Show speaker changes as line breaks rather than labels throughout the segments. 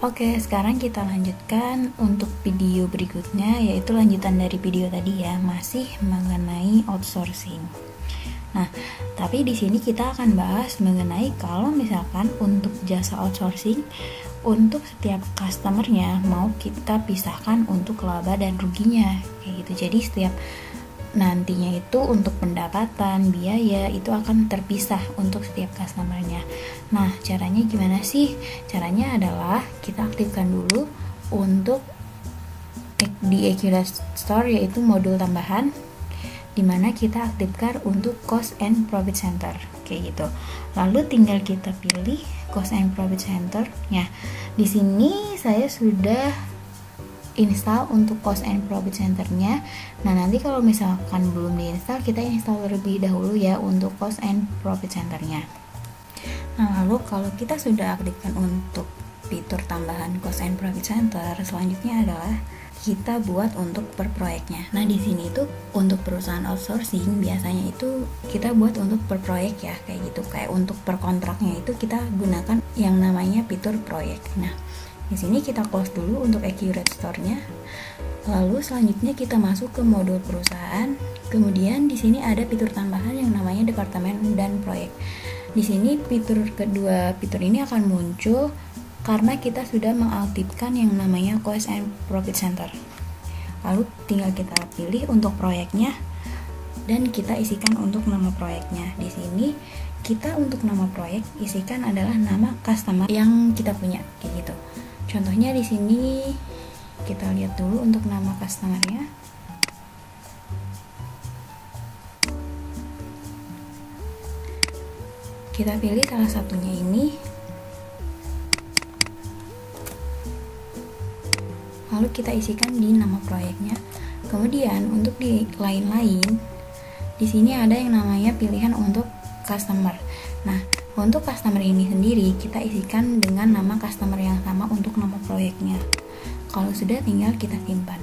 Oke, sekarang kita lanjutkan untuk video berikutnya, yaitu lanjutan dari video tadi ya, masih mengenai outsourcing. Nah, tapi di sini kita akan bahas mengenai kalau misalkan untuk jasa outsourcing, untuk setiap customernya mau kita pisahkan untuk laba dan ruginya, kayak gitu. Jadi setiap nantinya itu untuk pendapatan, biaya itu akan terpisah untuk setiap customernya. Nah, caranya gimana sih? Caranya adalah kita aktifkan dulu untuk di Accurate Store, yaitu modul tambahan dimana kita aktifkan untuk Cost and Profit Center, kayak gitu. Lalu tinggal kita pilih Cost and Profit Center-nya. Di sini saya sudah install untuk Cost and Profit Center-nya. Nah, nanti kalau misalkan belum diinstal, kita install terlebih dahulu ya untuk Cost and Profit Center-nya. Nah, lalu kalau kita sudah aktifkan untuk fitur tambahan Cost and Profit Center, selanjutnya adalah kita buat untuk per proyeknya. Nah, di sini itu untuk perusahaan outsourcing biasanya itu kita buat untuk per proyek ya, kayak gitu. Kayak untuk per kontraknya itu kita gunakan yang namanya fitur proyek. Nah, di sini kita close dulu untuk Accurate Store-nya. Lalu selanjutnya kita masuk ke modul perusahaan. Kemudian di sini ada fitur tambahan yang namanya departemen dan proyek. Di sini fitur ini akan muncul karena kita sudah mengaktifkan yang namanya Cost and Profit Center. Lalu tinggal kita pilih untuk proyeknya dan kita isikan untuk nama proyeknya. Di sini kita untuk nama proyek isikan adalah nama customer yang kita punya, kayak gitu. Contohnya di sini kita lihat dulu untuk nama customernya. Kita pilih salah satunya ini. Lalu kita isikan di nama proyeknya. Kemudian untuk di lain-lain, di sini ada yang namanya pilihan untuk customer. Nah, untuk customer ini sendiri kita isikan dengan nama customer yang sama untuk nama proyeknya. Kalau sudah, tinggal kita simpan.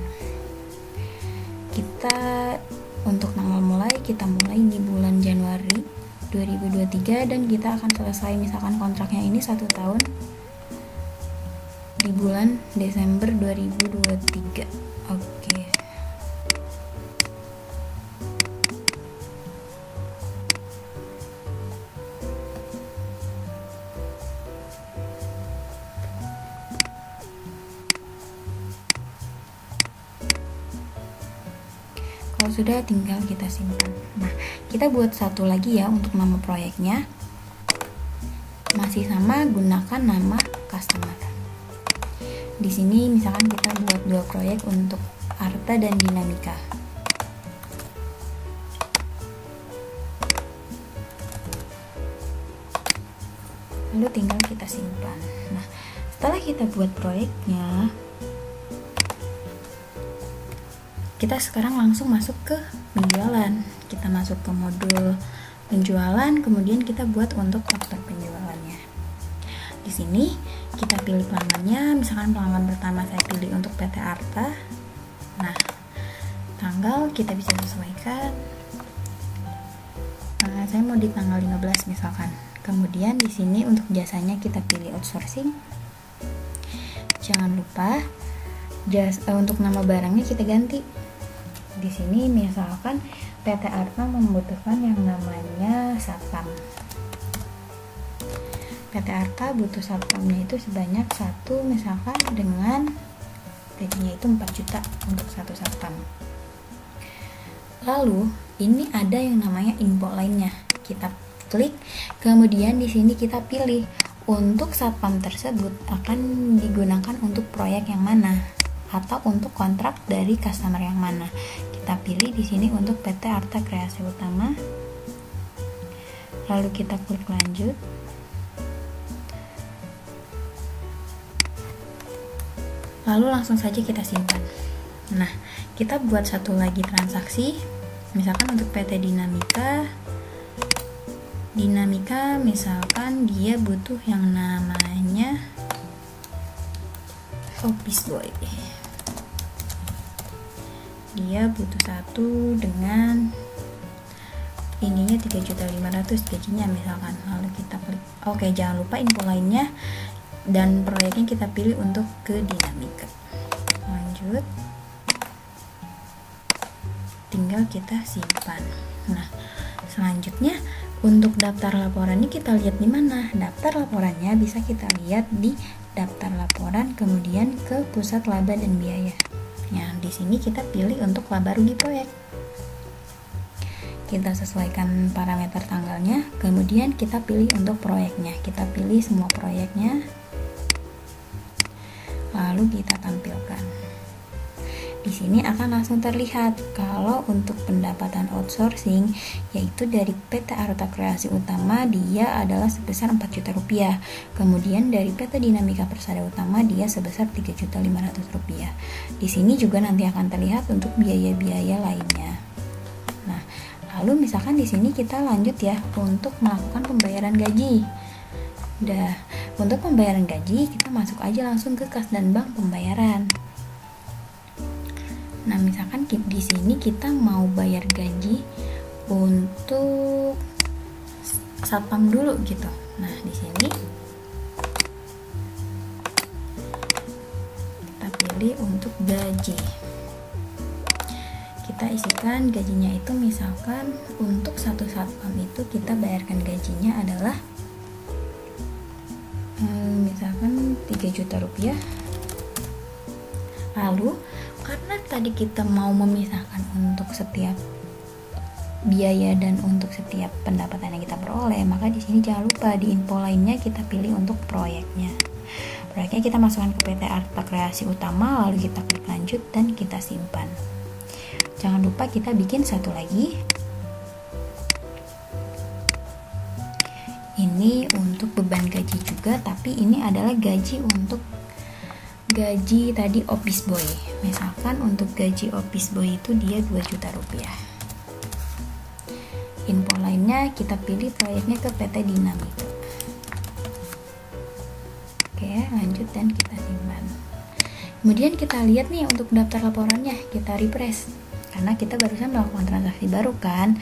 Kita untuk tanggal mulai, kita mulai di bulan Januari 2023 dan kita akan selesai misalkan kontraknya ini 1 tahun di bulan Desember 2023. Oke. Kalau sudah, tinggal kita simpan. Nah, kita buat satu lagi ya untuk nama proyeknya. Masih sama, gunakan nama customer. Di sini misalkan kita buat 2 proyek untuk Arta dan Dinamika. Lalu tinggal kita simpan. Nah, setelah kita buat proyeknya, kita sekarang langsung masuk ke penjualan. Kita masuk ke modul penjualan, kemudian kita buat untuk daftar penjualannya. Di sini kita pilih pelanggannya, misalkan pelanggan pertama saya pilih untuk PT Arta. Nah, tanggal kita bisa sesuaikan. Saya mau di tanggal 15 misalkan. Kemudian di sini untuk jasanya kita pilih outsourcing. Jangan lupa untuk nama barangnya kita ganti. Di sini misalkan PT Arta membutuhkan yang namanya satpam. PT Arta butuh satpamnya itu sebanyak 1, misalkan dengan gajinya itu 4 juta untuk 1 satpam. Lalu ini ada yang namanya info lainnya. Kita klik, kemudian di sini kita pilih untuk satpam tersebut akan digunakan untuk proyek yang mana atau untuk kontrak dari customer yang mana. Kita pilih di sini untuk PT Arta Kreasi Utama. Lalu kita klik lanjut. Lalu langsung saja kita simpan. Nah, kita buat satu lagi transaksi. Misalkan untuk PT Dinamika misalkan dia butuh yang namanya Office Boy. Dia butuh 1 dengan ininya 3.500.000 gajinya misalkan. Lalu kita klik oke. Jangan lupa info lainnya dan proyeknya kita pilih untuk ke dinamika. Lanjut, tinggal kita simpan. Nah, selanjutnya untuk daftar laporannya kita lihat di mana. Daftar laporannya bisa kita lihat di daftar laporan, kemudian ke pusat laba dan biaya. Nah, di sini kita pilih untuk laba rugi proyek. Kita sesuaikan parameter tanggalnya, kemudian kita pilih untuk proyeknya. Kita pilih semua proyeknya, lalu kita tampilkan. Di sini akan langsung terlihat kalau untuk pendapatan outsourcing, yaitu dari PT Arta Kreasi Utama, dia adalah sebesar 4 juta rupiah. Kemudian dari PT Dinamika Persada Utama dia sebesar 3.500.000 rupiah. Di sini juga nanti akan terlihat untuk biaya-biaya lainnya. Nah, lalu misalkan di sini kita lanjut ya untuk melakukan pembayaran gaji. Untuk pembayaran gaji kita masuk aja langsung ke kas dan bank pembayaran. Nah, misalkan di sini kita mau bayar gaji untuk satpam dulu gitu. Nah, di sini kita pilih untuk gaji. Kita isikan gajinya itu, misalkan untuk satu satpam itu kita bayarkan gajinya adalah misalkan 3 juta rupiah. Lalu karena tadi kita mau memisahkan untuk setiap biaya dan untuk setiap pendapatan yang kita peroleh, maka di sini jangan lupa di info lainnya kita pilih untuk proyeknya. Proyeknya kita masukkan ke PT Arta Kreasi Utama, lalu kita klik lanjut dan kita simpan. Jangan lupa kita bikin satu lagi. Ini untuk beban gaji juga, tapi ini adalah gaji untuk gaji tadi office boy. Misalkan untuk gaji office boy itu dia 2 juta rupiah. Info lainnya kita pilih proyeknya ke PT Dinamika. Oke, lanjut dan kita simpan. Kemudian kita lihat nih untuk daftar laporannya, kita refresh. Karena kita barusan melakukan transaksi baru kan.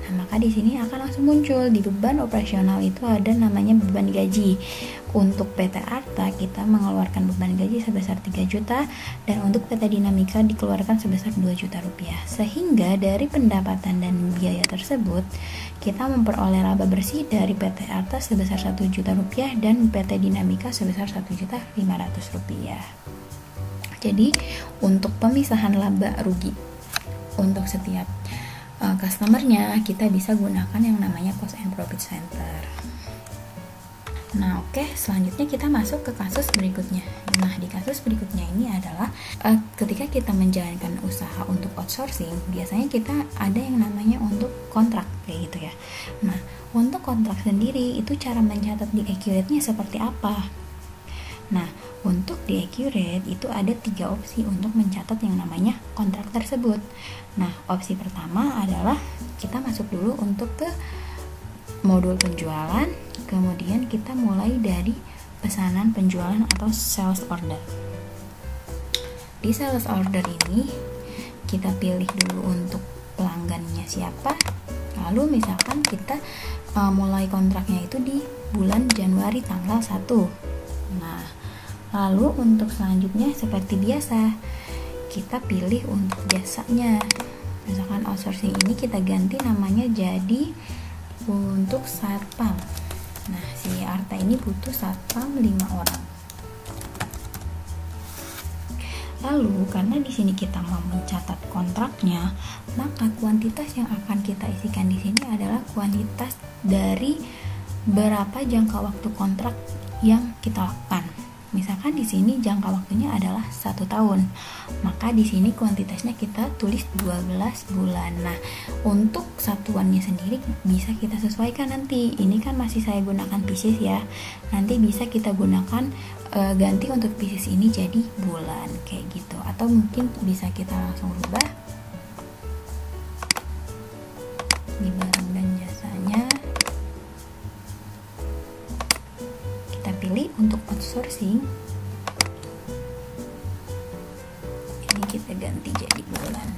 Nah, maka di sini akan langsung muncul di beban operasional itu ada namanya beban gaji. Untuk PT Arta kita mengeluarkan beban gaji sebesar 3 juta dan untuk PT Dinamika dikeluarkan sebesar 2 juta rupiah. Sehingga dari pendapatan dan biaya tersebut kita memperoleh laba bersih dari PT Arta sebesar 1 juta rupiah dan PT Dinamika sebesar 1.500.000 rupiah. Jadi untuk pemisahan laba rugi untuk setiap customernya kita bisa gunakan yang namanya cost and profit center. Nah, oke, selanjutnya kita masuk ke kasus berikutnya. Nah, di kasus berikutnya ini adalah ketika kita menjalankan usaha untuk outsourcing, biasanya kita ada yang namanya untuk kontrak kayak gitu ya. Nah, untuk kontrak sendiri itu cara mencatat di Accurate-nya seperti apa? Nah, untuk di Accurate itu ada 3 opsi untuk mencatat yang namanya kontrak tersebut. Nah, opsi pertama adalah kita masuk dulu untuk ke modul penjualan, kemudian kita mulai dari pesanan penjualan atau sales order. Di sales order ini kita pilih dulu untuk pelanggannya siapa, lalu misalkan kita mulai kontraknya itu di bulan Januari tanggal 1. Nah, lalu untuk selanjutnya seperti biasa kita pilih untuk jasanya. Misalkan outsourcing ini kita ganti namanya jadi untuk satpam. Nah, si Arta ini butuh satpam 5 orang. Lalu karena di sini kita mau mencatat kontraknya, maka kuantitas yang akan kita isikan di sini adalah kuantitas dari berapa jangka waktu kontrak yang kita lakukan. Misalkan di sini jangka waktunya adalah 1 tahun, maka di sini kuantitasnya kita tulis 12 bulan. Nah, untuk satuannya sendiri bisa kita sesuaikan nanti. Ini kan masih saya gunakan pieces ya. Nanti bisa kita gunakan ganti untuk pieces ini jadi bulan kayak gitu. Atau mungkin bisa kita langsung rubah di barang dan jasanya. Pilih untuk outsourcing ini kita ganti jadi bulan.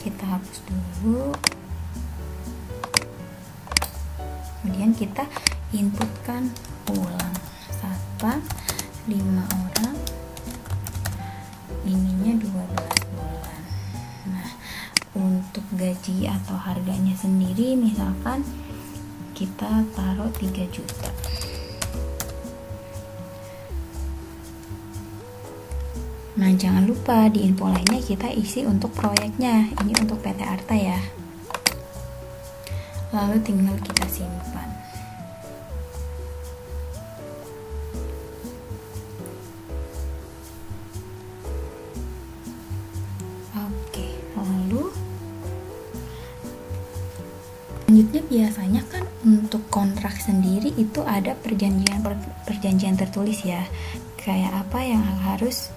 Kita hapus dulu. kemudian kita inputkan ulang satpam 5 orang, ininya 12 bulan. Nah, untuk gaji atau harganya sendiri misalkan kita taruh 3 juta. Nah, jangan lupa di info lainnya kita isi untuk proyeknya. Ini untuk PT Arta ya. Lalu tinggal kita simpan. Oke, lalu selanjutnya biasanya kan untuk kontrak sendiri itu ada perjanjian tertulis ya. Kayak apa yang harus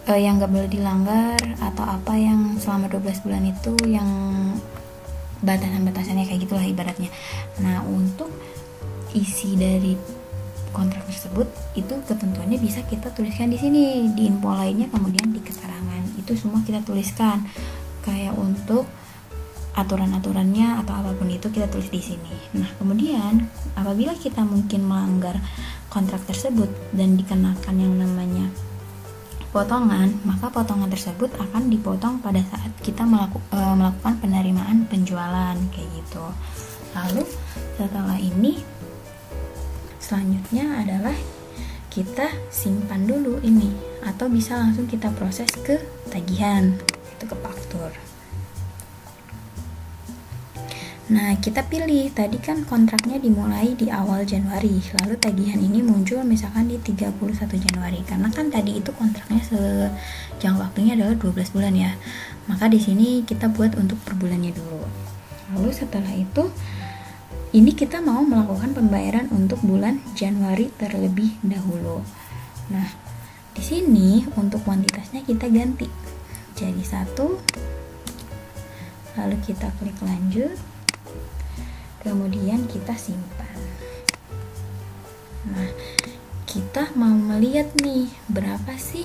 yang gak boleh dilanggar, atau apa yang selama 12 bulan itu yang batasan-batasannya kayak gitulah ibaratnya. Nah, untuk isi dari kontrak tersebut itu ketentuannya bisa kita tuliskan di sini, di info lainnya, kemudian di keterangan itu semua kita tuliskan. Kayak untuk aturan-aturannya atau apapun itu kita tulis di sini. Nah, kemudian apabila kita mungkin melanggar kontrak tersebut dan dikenakan yang namanya potongan, maka potongan tersebut akan dipotong pada saat kita melakukan penerimaan penjualan kayak gitu. Lalu setelah ini selanjutnya adalah kita simpan dulu ini, atau bisa langsung kita proses ke tagihan, itu ke faktur. Nah, kita pilih, tadi kan kontraknya dimulai di awal Januari, lalu tagihan ini muncul misalkan di 31 Januari, karena kan tadi itu kontraknya jangka waktunya adalah 12 bulan ya. Maka di sini kita buat untuk per bulannya dulu. Lalu setelah itu, ini kita mau melakukan pembayaran untuk bulan Januari terlebih dahulu. Nah, di sini untuk kuantitasnya kita ganti jadi 1, lalu kita klik lanjut. Kemudian kita simpan. Nah, kita mau melihat nih berapa sih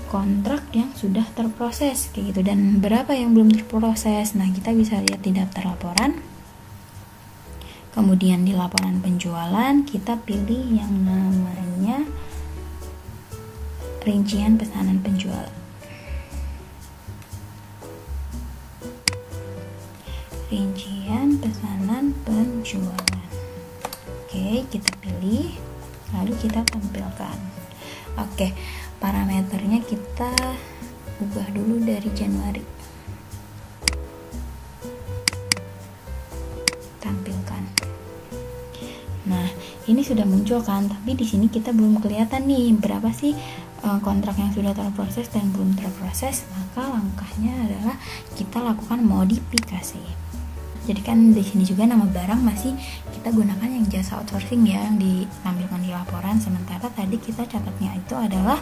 kontrak yang sudah terproses kayak gitu, dan berapa yang belum terproses. Nah, kita bisa lihat di daftar laporan. Kemudian di laporan penjualan kita pilih yang namanya rincian pesanan penjualan. Rincian pesanan penjualan. Oke, kita pilih, lalu kita tampilkan. Oke, parameternya kita ubah dulu dari Januari. Tampilkan. Nah, ini sudah muncul kan, tapi di sini kita belum kelihatan nih berapa sih kontrak yang sudah terproses dan belum terproses. Maka langkahnya adalah kita lakukan modifikasi. Jadi kan di sini juga nama barang masih kita gunakan yang jasa outsourcing ya, yang ditampilkan di laporan. Sementara tadi kita catatnya itu adalah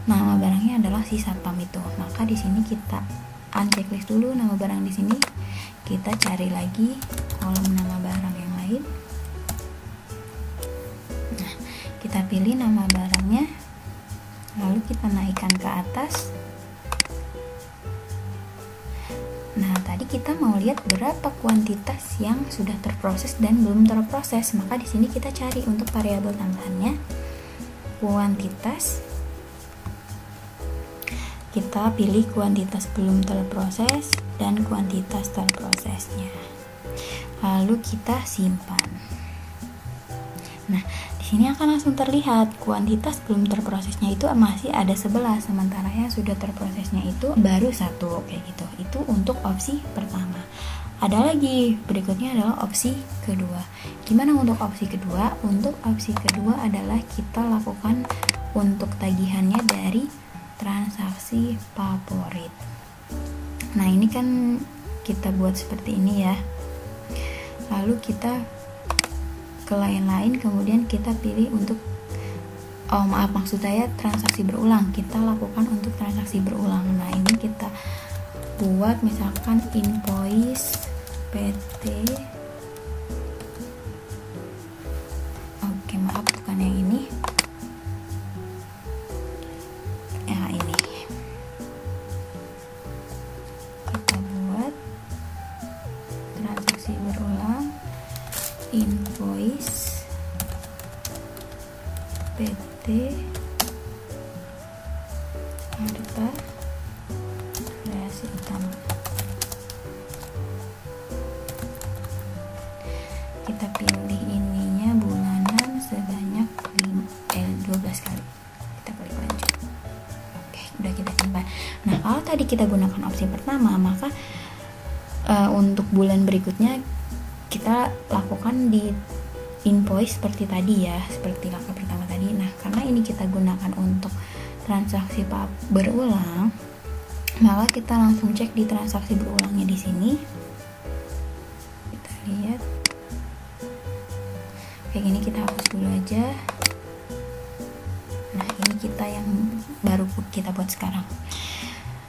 nama barangnya adalah si satpam itu. Maka di sini kita unchecklist dulu nama barang di sini. Kita cari lagi kolom nama barang yang lain. Nah, kita pilih nama barangnya, lalu kita naikkan ke atas. Nah, tadi kita mau lihat berapa kuantitas yang sudah terproses dan belum terproses. Maka di sini kita cari untuk variabel tambahannya kuantitas. Kita pilih kuantitas belum terproses dan kuantitas terprosesnya. Lalu kita simpan. Nah, di sini akan langsung terlihat kuantitas belum terprosesnya itu masih ada 11, sementara yang sudah terprosesnya itu baru 1 kayak gitu. Itu untuk opsi pertama. Ada lagi, berikutnya adalah opsi kedua. Gimana untuk opsi kedua? Untuk opsi kedua adalah kita lakukan untuk tagihannya dari transaksi favorit. Nah, ini kan kita buat seperti ini ya. Lalu kita ke lain-lain, kemudian kita pilih untuk maksud saya transaksi berulang. Kita lakukan untuk transaksi berulang. Nah, ini kita buat misalkan invoice PT, oke maaf bukan yang ini ya, ini kita buat transaksi berulang invoice kita pilih ininya bulanan sebanyak 12 kali, kita klik lanjut. Oke, udah kita simpan. Nah, kalau tadi kita gunakan opsi pertama, maka untuk bulan berikutnya kita lakukan di invoice seperti tadi ya, seperti langkah pertama tadi. Nah, karena ini kita gunakan untuk transaksi berulang, maka kita langsung cek di transaksi berulangnya di sini. Kita lihat kayak gini, kita hapus dulu aja. Nah, ini kita yang baru kita buat sekarang.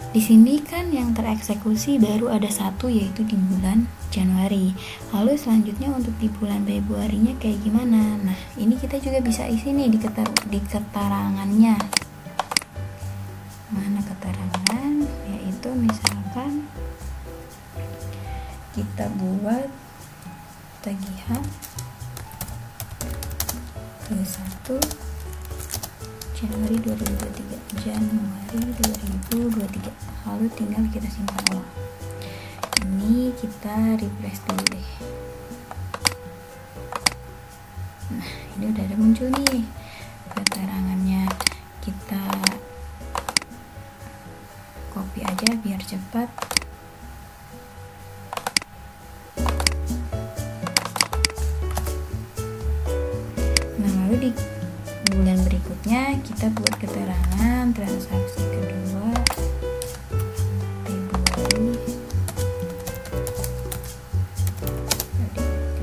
Di sini kan yang tereksekusi baru ada satu, yaitu di bulan Januari. Lalu selanjutnya untuk di bulan Februarinya kayak gimana? Nah, ini kita juga bisa isi nih di keterangannya. Mana keterangan? Yaitu misalkan kita buat tagihan ke 1 Januari 2023, lalu tinggal kita simpan ulang. Ini kita refresh dulu deh. Nah, ini udah ada muncul nih keterangannya. Kita copy aja biar cepat. Nah, lalu di bulan berikutnya kita buat keterangan transaksi kedua Februari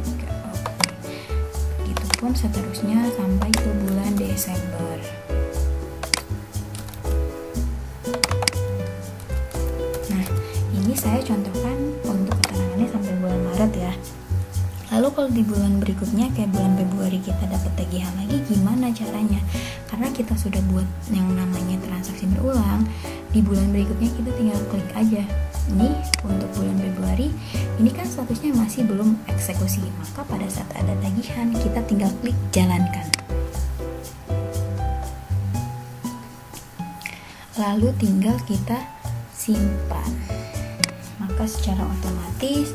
3. Oke. Begitupun seterusnya sampai ke bulan Desember. Nah, ini saya contohkan untuk keterangannya sampai bulan Maret ya. Lalu kalau di bulan berikutnya kayak bulan Februari kita dapat tagihan lagi, gimana caranya? Karena kita sudah buat yang namanya transaksi berulang, di bulan berikutnya kita tinggal klik aja. Ini untuk bulan Februari, ini kan statusnya masih belum eksekusi, maka pada saat ada tagihan kita tinggal klik jalankan. Lalu tinggal kita simpan. Maka secara otomatis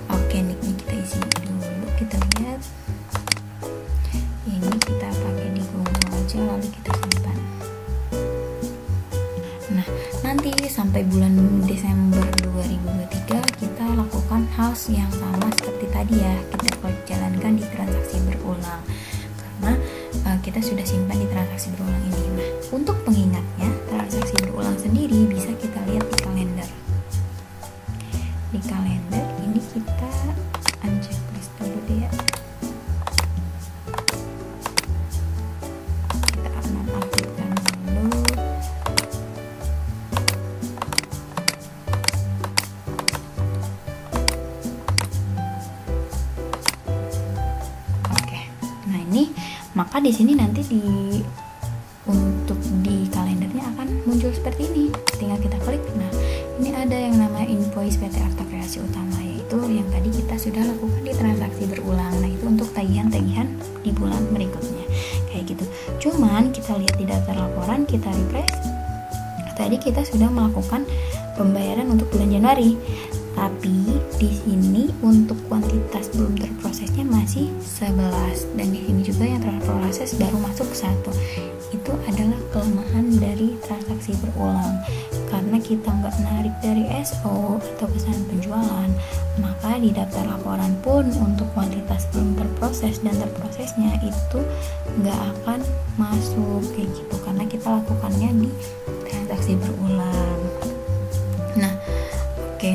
organiknya kita isi dulu, kita lihat ini kita pakai di Google aja, lalu kita simpan. Nah, nanti sampai bulan Desember 2023 kita lakukan hal yang sama seperti tadi ya, kita jalankan di transaksi berulang karena kita sudah simpan di transaksi berulang ini. Nah, untuk pengingatnya transaksi berulang sendiri bisa kita lihat di kalender. Di kalender ini kita unchecklist dulu deh ya. Kita nonaktifkan dulu. Oke. Nah, ini maka di sini nanti untuk di kalendernya akan muncul seperti ini. Tinggal kita klik. Nah, ini ada yang namanya invoice PT Arta Kreasi Utama, yaitu yang tadi kita sudah lakukan di transaksi berulang. Nah, itu untuk tagihan-tagihan di bulan berikutnya kayak gitu. Cuman kita lihat di daftar laporan, kita refresh, tadi kita sudah melakukan pembayaran untuk bulan Januari, tapi di sini untuk kuantitas belum terprosesnya masih 11, dan di sini juga yang terproses baru masuk 1. Itu adalah kelemahan dari transaksi berulang. Karena kita nggak narik dari SO atau pesanan penjualan, maka di daftar laporan pun untuk kuantitas belum terproses dan terprosesnya itu nggak akan masuk kayak gitu, karena kita lakukannya di transaksi berulang. Nah, oke,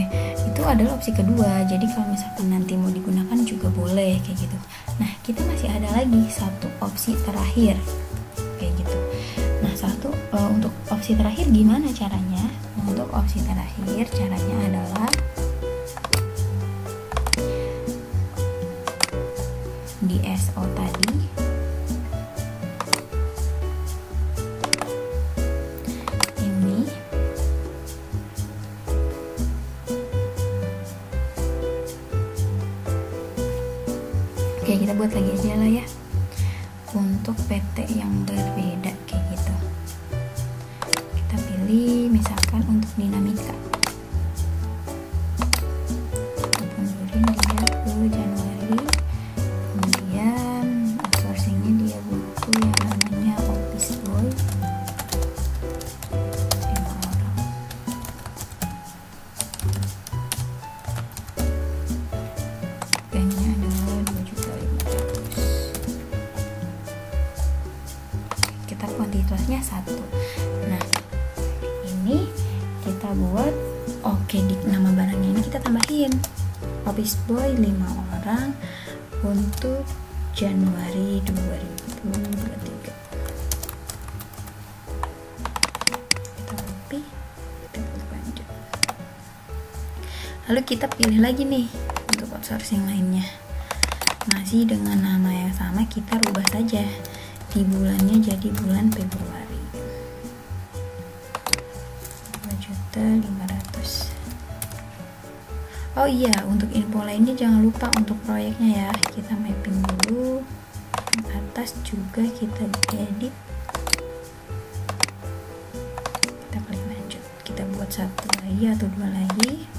itu adalah opsi kedua. Jadi kalau misalkan nanti mau digunakan juga boleh kayak gitu. Nah, kita masih ada lagi satu opsi terakhir kayak gitu. Nah, untuk opsi terakhir gimana caranya? Untuk opsi terakhir caranya adalah di SO tadi ini oke, kita buat lagi aja lah ya untuk PT yang berbeda kayak gitu. Kita pilih misalkan untuk dinamika, mundurin dia ke Januari barangnya 1. Nah, ini kita buat di nama barangnya ini kita tambahin office boy 5 orang untuk Januari 2023. Kita copy, kita lanjut. Lalu kita pilih lagi nih untuk outsourcing lainnya, masih dengan nama yang sama, kita rubah saja di bulannya jadi bulan Februari. 2.500.000. Oh iya, untuk info lainnya jangan lupa untuk proyeknya ya, kita mapping dulu. Atas juga kita edit, kita klik lanjut, kita buat 1 lagi atau 2 lagi.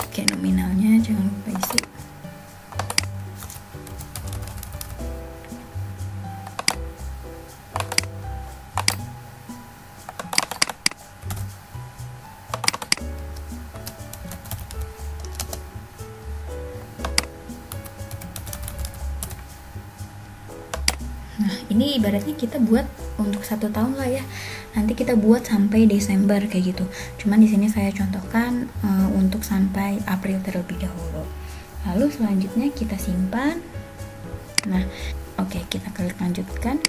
Oke, nominalnya jangan lupa isi. Nah, ini ibaratnya kita buat untuk 1 tahun lah ya. Nanti kita buat sampai Desember kayak gitu. Cuman di sini saya contohkan untuk sampai April terlebih dahulu. Lalu selanjutnya kita simpan. Nah, oke, kita klik lanjutkan.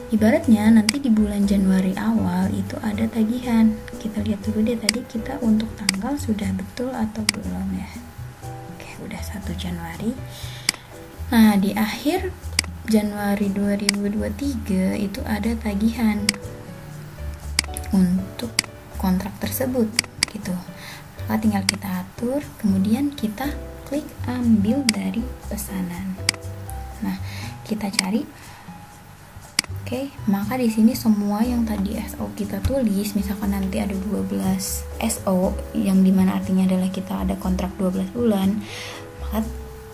Ibaratnya nanti di bulan Januari awal itu ada tagihan. Kita lihat dulu deh tadi kita untuk tanggal sudah betul atau belum ya. Oke, udah 1 Januari. Nah, di akhir Januari 2023 itu ada tagihan untuk kontrak tersebut gitu. Maka tinggal kita atur, kemudian kita klik ambil dari pesanan. Nah, kita cari. Oke, maka di sini semua yang tadi SO kita tulis, misalkan nanti ada 12 SO yang dimana artinya adalah kita ada kontrak 12 bulan, maka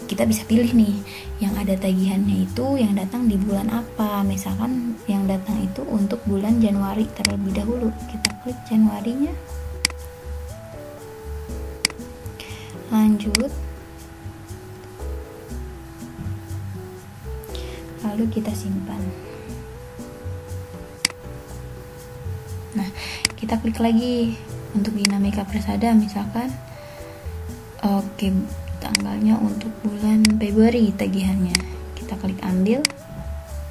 kita bisa pilih nih yang ada tagihannya itu yang datang di bulan apa. Misalkan yang datang itu untuk bulan Januari terlebih dahulu, kita klik Januarinya, lanjut, lalu kita simpan. Nah, kita klik lagi untuk dinamika persada, misalkan oke, tanggalnya untuk bulan Februari tagihannya, kita klik ambil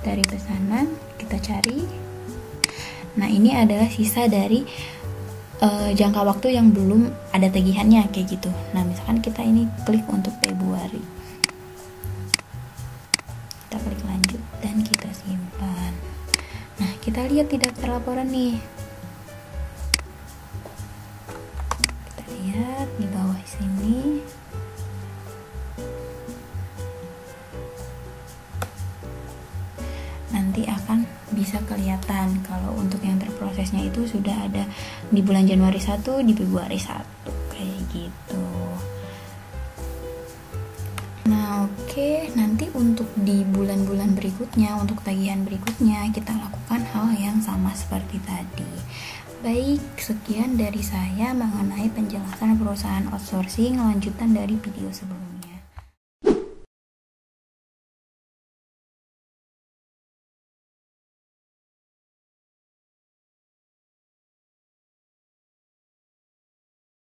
dari pesanan, kita cari. Nah, ini adalah sisa dari jangka waktu yang belum ada tagihannya kayak gitu. Nah, misalkan kita ini klik untuk Februari, kita klik lanjut dan kita simpan. Nah, kita lihat di daftar laporan nih, kita lihat di bawah sini. Nanti akan bisa kelihatan kalau untuk yang terprosesnya itu sudah ada di bulan Januari 1, di Februari 1 kayak gitu. Nah, oke, nanti untuk di bulan-bulan berikutnya, untuk tagihan berikutnya kita lakukan hal yang sama seperti tadi. Baik, sekian dari saya mengenai penjelasan perusahaan outsourcing lanjutan dari video sebelumnya.